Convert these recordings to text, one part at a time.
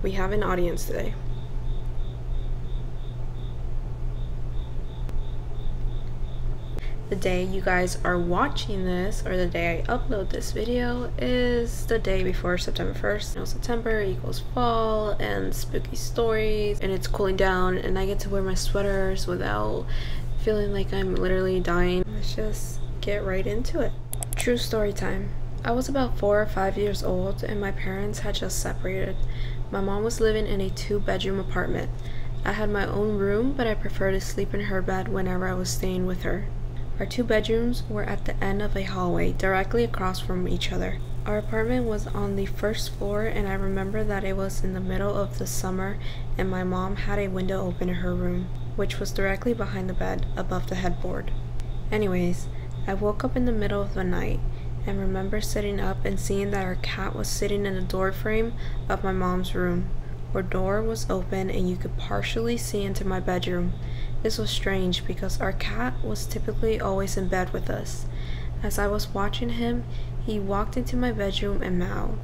We have an audience today. The day you guys are watching this, or the day I upload this video, is the day before September 1st. You know, September equals fall and spooky stories, and it's cooling down, and I get to wear my sweaters without feeling like I'm literally dying. Let's just get right into it. True story time. I was about 4 or 5 years old, and my parents had just separated. My mom was living in a 2-bedroom apartment. I had my own room, but I preferred to sleep in her bed whenever I was staying with her. Our 2 bedrooms were at the end of a hallway, directly across from each other. Our apartment was on the first floor, and I remember that it was in the middle of the summer, and my mom had a window open in her room, which was directly behind the bed, above the headboard. Anyways, I woke up in the middle of the night, and remember sitting up and seeing that our cat was sitting in the door frame of my mom's room. Our door was open and you could partially see into my bedroom. This was strange because our cat was typically always in bed with us. As I was watching him, he walked into my bedroom and meowed.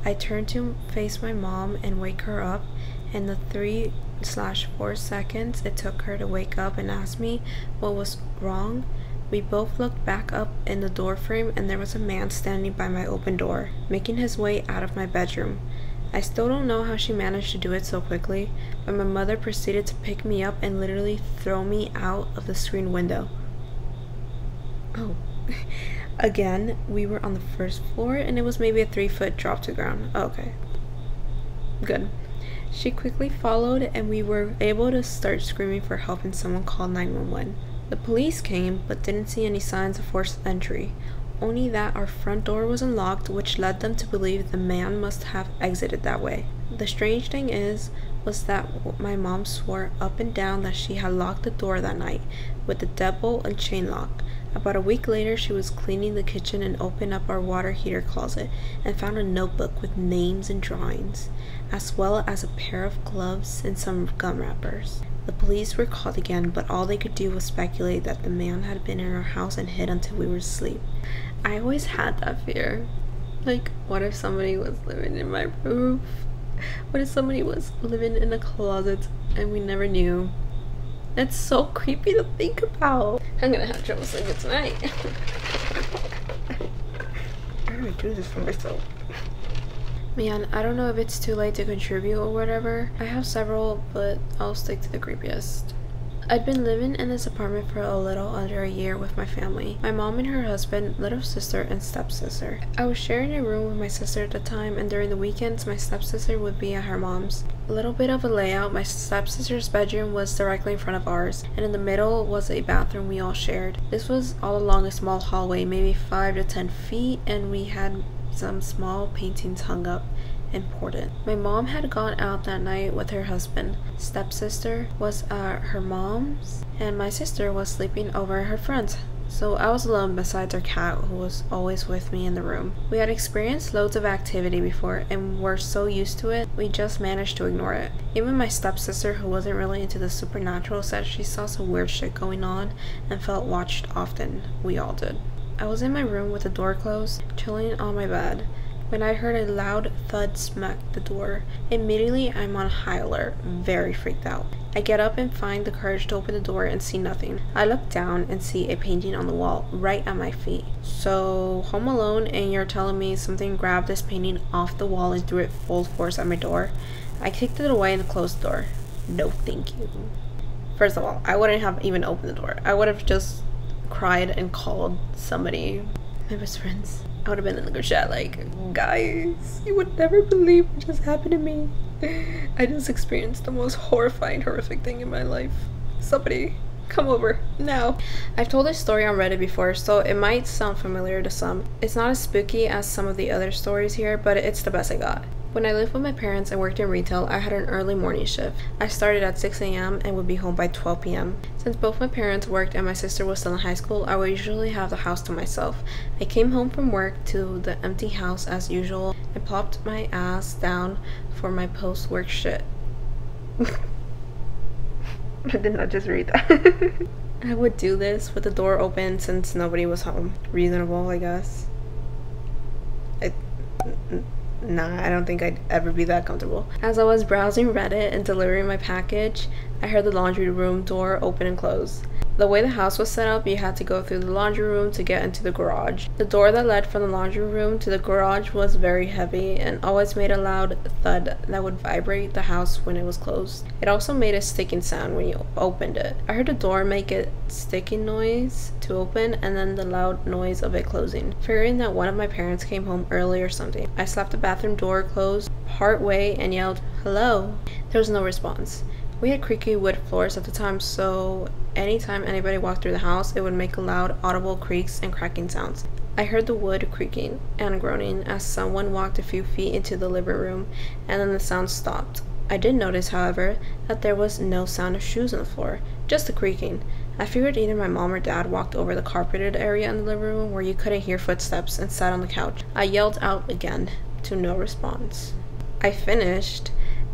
I turned to face my mom and wake her up, and the 3/4 seconds it took her to wake up and ask me what was wrong, we both looked back up in the door frame, and there was a man standing by my open door, making his way out of my bedroom. I still don't know how she managed to do it so quickly, but my mother proceeded to pick me up and literally throw me out of the screen window. Oh. Again, we were on the first floor, and it was maybe a 3-foot drop to ground. Okay. Good. She quickly followed, and we were able to start screaming for help, and someone called 911. The police came, but didn't see any signs of forced entry. Only that our front door was unlocked, which led them to believe the man must have exited that way. The strange thing was that my mom swore up and down that she had locked the door that night with the deadbolt and chain lock. About a week later, she was cleaning the kitchen and opened up our water heater closet and found a notebook with names and drawings, as well as a pair of gloves and some gum wrappers. The police were called again, but all they could do was speculate that the man had been in our house and hid until we were asleep. I always had that fear. Like, what if somebody was living in my roof? What if somebody was living in a closet and we never knew? That's so creepy to think about. I'm gonna have trouble sleeping tonight. I'm gonna do this for myself. Man, I don't know if it's too late to contribute or whatever. I have several, but I'll stick to the creepiest. I'd been living in this apartment for a little under a year with my family. My mom and her husband, little sister, and stepsister. I was sharing a room with my sister at the time, and during the weekends, my stepsister would be at her mom's. A little bit of a layout, my stepsister's bedroom was directly in front of ours, and in the middle was a bathroom we all shared. This was all along a small hallway, maybe 5 to 10 feet, and we had some small paintings hung up. Important. My mom had gone out that night with her husband. Stepsister was at her mom's, and my sister was sleeping over at her friend's. So I was alone besides our cat, who was always with me in the room. We had experienced loads of activity before and were so used to it, we just managed to ignore it. Even my stepsister, who wasn't really into the supernatural, said she saw some weird shit going on and felt watched often. We all did. I was in my room with the door closed, chilling on my bed, when I heard a loud thud smack the door. Immediately, I'm on high alert, very freaked out. I get up and find the courage to open the door and see nothing. I look down and see a painting on the wall, right at my feet. So, home alone, and you're telling me something grabbed this painting off the wall and threw it full force at my door? I kicked it away and closed the door. No thank you. First of all, I wouldn't have even opened the door. I would have just cried and called somebody. My best friends. I would have been in the group chat like, guys, you would never believe what just happened to me. I just experienced the most horrifying, horrific thing in my life. Somebody come over now. I've told this story on Reddit before, so it might sound familiar to some. It's not as spooky as some of the other stories here, but it's the best I got. When I lived with my parents and worked in retail, I had an early morning shift. I started at 6 a.m. and would be home by 12 p.m. Since both my parents worked and my sister was still in high school, I would usually have the house to myself. I came home from work to the empty house as usual and plopped my ass down for my post-work shit. I did not just read that. I would do this with the door open since nobody was home. Reasonable, I guess. Nah, I don't think I'd ever be that comfortable. As I was browsing Reddit and delivering my package, I heard the laundry room door open and close. The way the house was set up, you had to go through the laundry room to get into the garage. The door that led from the laundry room to the garage was very heavy and always made a loud thud that would vibrate the house when it was closed. It also made a sticking sound when you opened it. I heard the door make a sticking noise to open and then the loud noise of it closing. Figuring that one of my parents came home early or something, I slapped the bathroom door closed part way and yelled, "Hello?" There was no response. We had creaky wood floors at the time, so anytime anybody walked through the house, it would make loud, audible creaks and cracking sounds. I heard the wood creaking and groaning as someone walked a few feet into the living room, and then the sound stopped. I did notice, however, that there was no sound of shoes on the floor, just the creaking. I figured either my mom or dad walked over the carpeted area in the living room where you couldn't hear footsteps and sat on the couch. I yelled out again, to no response. I finished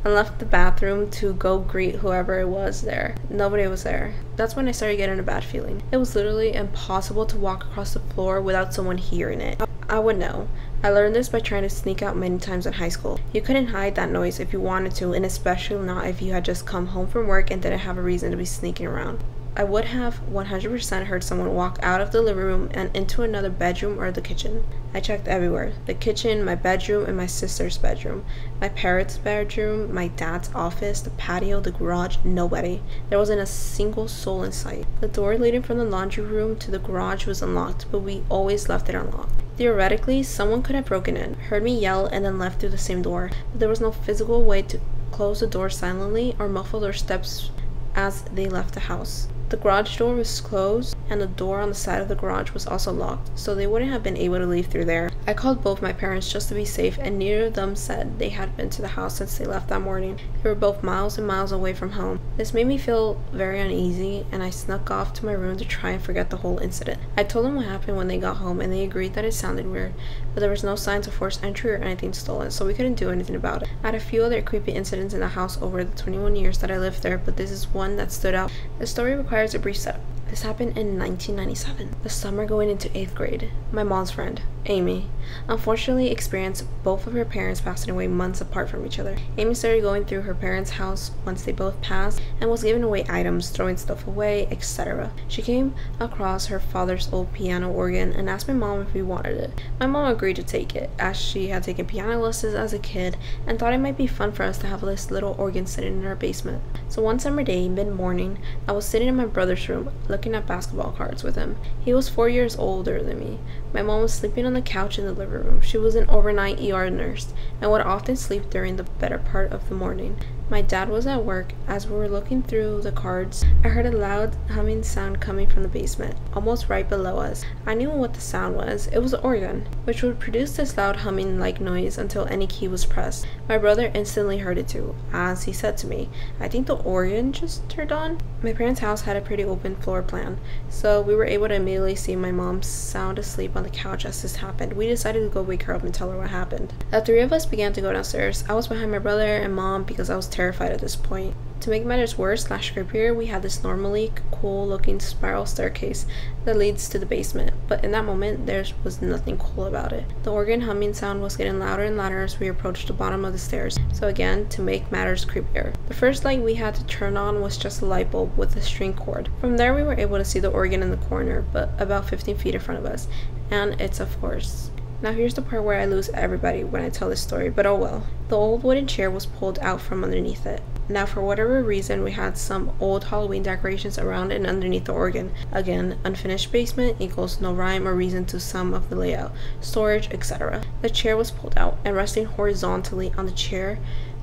and left the bathroom to go greet whoever it was there. Nobody was there. That's when I started getting a bad feeling. It was literally impossible to walk across the floor without someone hearing it. I would know. I learned this by trying to sneak out many times in high school. You couldn't hide that noise if you wanted to, and especially not if you had just come home from work and didn't have a reason to be sneaking around. I would have 100% heard someone walk out of the living room and into another bedroom or the kitchen. I checked everywhere. The kitchen, my bedroom, and my sister's bedroom. My parents' bedroom, my dad's office, the patio, the garage, nobody. There wasn't a single soul in sight. The door leading from the laundry room to the garage was unlocked, but we always left it unlocked. Theoretically, someone could have broken in, heard me yell, and then left through the same door, but there was no physical way to close the door silently or muffle their steps as they left the house. The garage door was closed, and the door on the side of the garage was also locked, so they wouldn't have been able to leave through there. I called both my parents just to be safe, and neither of them said they had been to the house since they left that morning. They were both miles and miles away from home. This made me feel very uneasy, and I snuck off to my room to try and forget the whole incident. I told them what happened when they got home, and they agreed that it sounded weird, but there was no signs of forced entry or anything stolen, so we couldn't do anything about it. I had a few other creepy incidents in the house over the 21 years that I lived there, but this is one that stood out. The story requires a brief setup. This happened in 1997, the summer going into 8th grade. My mom's friend, Amy, unfortunately experienced both of her parents passing away months apart from each other. Amy started going through her parents' house once they both passed and was giving away items, throwing stuff away, etc. She came across her father's old piano organ and asked my mom if we wanted it. My mom agreed to take it, as she had taken piano lessons as a kid and thought it might be fun for us to have this little organ sitting in our basement. So one summer day, mid-morning, I was sitting in my brother's room looking at basketball cards with him. He was 4 years older than me. My mom was sleeping on the couch in the living room. She was an overnight ER nurse and would often sleep during the better part of the morning. My dad was at work. As we were looking through the cards, I heard a loud humming sound coming from the basement, almost right below us. I knew what the sound was. It was the organ, which would produce this loud humming-like noise until any key was pressed. My brother instantly heard it too, as he said to me, "I think the organ just turned on." My parents' house had a pretty open floor plan, so we were able to immediately see my mom sound asleep on the couch as this happened. We decided to go wake her up and tell her what happened. The three of us began to go downstairs. I was behind my brother and mom because I was terrified at this point. To make matters worse / creepier, we had this normally cool looking spiral staircase that leads to the basement, but in that moment there was nothing cool about it. The organ humming sound was getting louder and louder as we approached the bottom of the stairs, so again, to make matters creepier, the first light we had to turn on was just a light bulb with a string cord. From there we were able to see the organ in the corner, but about 15 feet in front of us, and it's of course. Now here's the part where I lose everybody when I tell this story, but oh well. The old wooden chair was pulled out from underneath it. Now for whatever reason, we had some old Halloween decorations around and underneath the organ. Again, unfinished basement equals no rhyme or reason to some of the layout, storage, etc. The chair was pulled out, and resting horizontally on the chair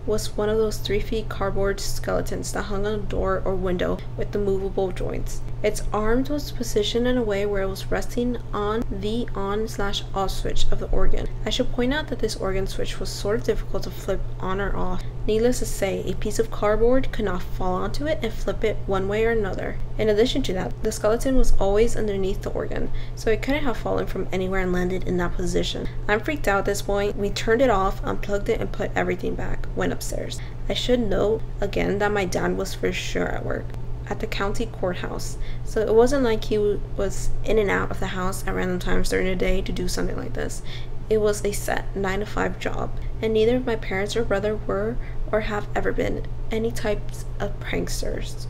was one of those 3-foot cardboard skeletons that hung on a door or window with the movable joints. Its arms was positioned in a way where it was resting on the on/off switch of the organ. I should point out that this organ switch was sort of difficult to flip on or off. Needless to say, a piece of cardboard could not fall onto it and flip it one way or another. In addition to that, the skeleton was always underneath the organ, so it couldn't have fallen from anywhere and landed in that position. I'm freaked out at this point. We turned it off, unplugged it, and put everything back. Went upstairs. I should note again that my dad was for sure at work at the county courthouse, so it wasn't like he was in and out of the house at random times during the day to do something like this. It was a set 9 to 5 job. and neither of my parents or brother were or have ever been any types of pranksters.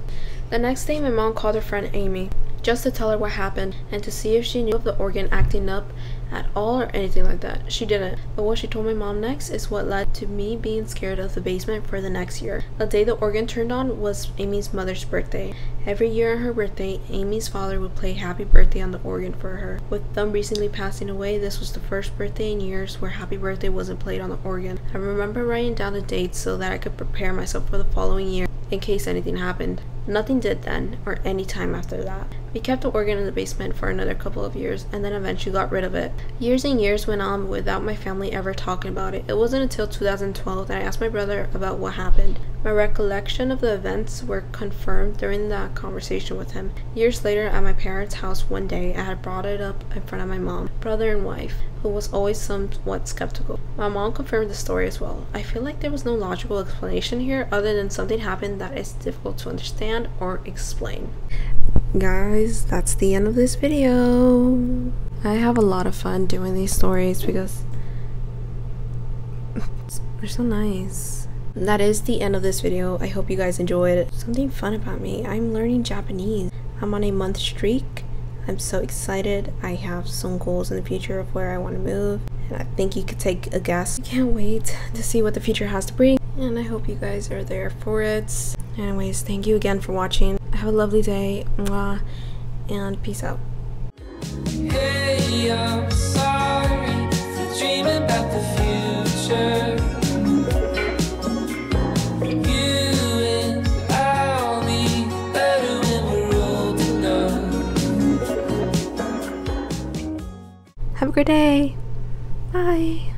The next day, my mom called her friend Amy just to tell her what happened and to see if she knew of the organ acting up at all or anything like that. She didn't, but what she told my mom next is what led to me being scared of the basement for the next year. The day the organ turned on was Amy's mother's birthday. Every year on her birthday, Amy's father would play Happy Birthday on the organ for her. With them recently passing away, this was the first birthday in years where Happy Birthday wasn't played on the organ. I remember writing down the dates so that I could prepare myself for the following year in case anything happened. Nothing did then, or any time after that. We kept the organ in the basement for another couple of years, and then eventually got rid of it. Years and years went on without my family ever talking about it. It wasn't until 2012 that I asked my brother about what happened. My recollection of the events were confirmed during that conversation with him. Years later, at my parents' house one day, I had brought it up in front of my mom, brother, and wife, who was always somewhat skeptical. My mom confirmed the story as well. I feel like there was no logical explanation here other than something happened that is difficult to understand or explain. Guys, that's the end of this video. I have a lot of fun doing these stories because they're so nice. That is the end of this video. I hope you guys enjoyed. Something fun about me, I'm learning Japanese. I'm on a month streak. I'm so excited. I have some goals in the future of where I want to move, and I think you could take a guess. I can't wait to see what the future has to bring, and I hope you guys are there for it. Anyways, thank you again for watching. Have a lovely day. Mwah, and peace out. Hey, I'm sorry for dreaming about the future. You and I'll be better when we're old enough. Have a great day. Bye.